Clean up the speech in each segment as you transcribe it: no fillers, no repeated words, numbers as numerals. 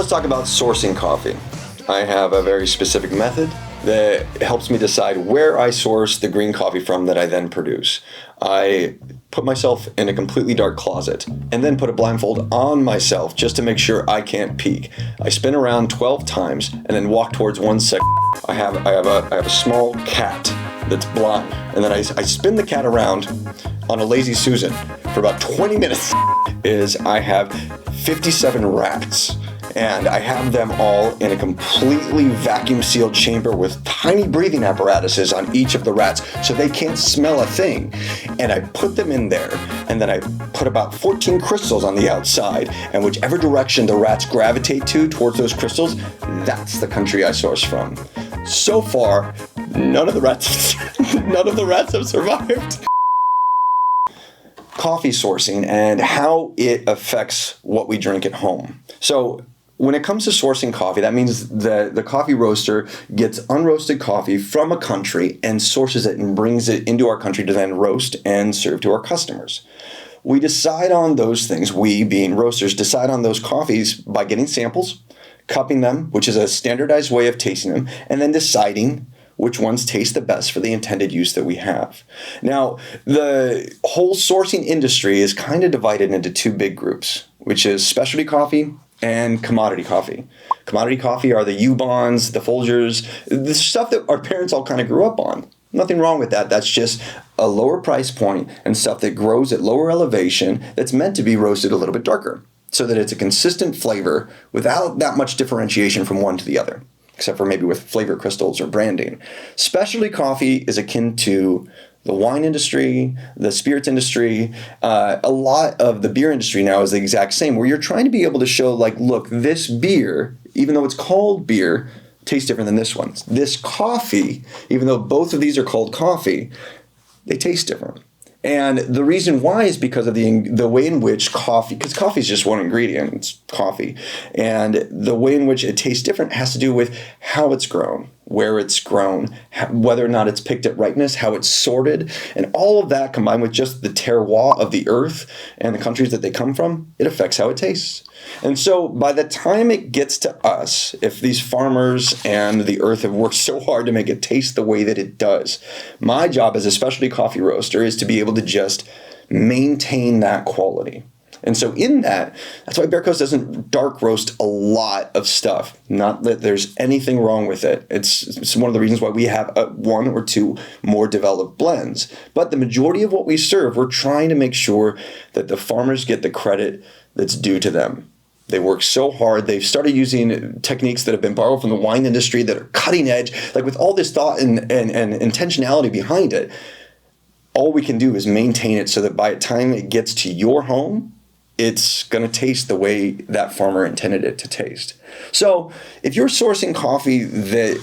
let's talk about sourcing coffee. I have a very specific method that helps me decide where I source the green coffee from that I then produce. I put myself in a completely dark closet and then put a blindfold on myself just to make sure I can't peek. I spin around 12 times and then walk towards one second. I have a small cat that's blind, and then I spin the cat around on a lazy Susan for about 20 minutes. I have 57 rats. And I have them all in a completely vacuum-sealed chamber with tiny breathing apparatuses on each of the rats so they can't smell a thing. And I put them in there, and then I put about 14 crystals on the outside, and whichever direction the rats gravitate towards those crystals, that's the country I source from. So far, none of the rats have survived. Coffee sourcing and how it affects what we drink at home. So when it comes to sourcing coffee, that means that the coffee roaster gets unroasted coffee from a country and sources it and brings it into our country to then roast and serve to our customers. We decide on those things, we being roasters, decide on those coffees by getting samples, cupping them, which is a standardized way of tasting them, and then deciding which ones taste the best for the intended use that we have. Now, the whole sourcing industry is kind of divided into two big groups, which is specialty coffee and commodity coffee. Commodity coffee are the Ubons, the Folgers, the stuff that our parents all kind of grew up on. Nothing wrong with that. That's just a lower price point and stuff that grows at lower elevation that's meant to be roasted a little bit darker so that it's a consistent flavor without that much differentiation from one to the other, except for maybe with flavor crystals or branding. Specialty coffee is akin to the wine industry, the spirits industry, a lot of the beer industry now is the exact same, where you're trying to be able to show, like, look, this beer, even though it's called beer, tastes different than this one. This coffee, even though both of these are called coffee, they taste different. And the reason why is because of the way in which coffee, because coffee is just one ingredient, it's coffee, and the way in which it tastes different has to do with how it's grown, where it's grown, whether or not it's picked at ripeness, how it's sorted, and all of that combined with just the terroir of the earth and the countries that they come from, it affects how it tastes. And so by the time it gets to us, if these farmers and the earth have worked so hard to make it taste the way that it does, my job as a specialty coffee roaster is to be able to just maintain that quality. And so in that's why Bear Coast doesn't dark roast a lot of stuff. Not that there's anything wrong with it. It's one of the reasons why we have one or two more developed blends. But the majority of what we serve, we're trying to make sure that the farmers get the credit that's due to them. They work so hard. They've started using techniques that have been borrowed from the wine industry that are cutting edge, like with all this thought and intentionality behind it. All we can do is maintain it so that by the time it gets to your home, it's going to taste the way that farmer intended it to taste. So if you're sourcing coffee that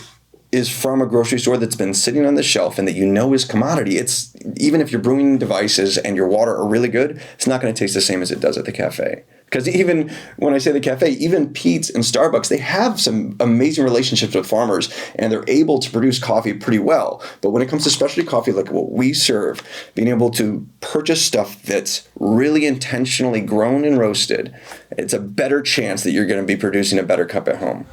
is from a grocery store that's been sitting on the shelf and that you know is commodity, it's even if your brewing devices and your water are really good, it's not going to taste the same as it does at the cafe. Because even when I say the cafe, even Peet's and Starbucks, they have some amazing relationships with farmers and they're able to produce coffee pretty well. But when it comes to specialty coffee like what we serve, being able to purchase stuff that's really intentionally grown and roasted, it's a better chance that you're going to be producing a better cup at home.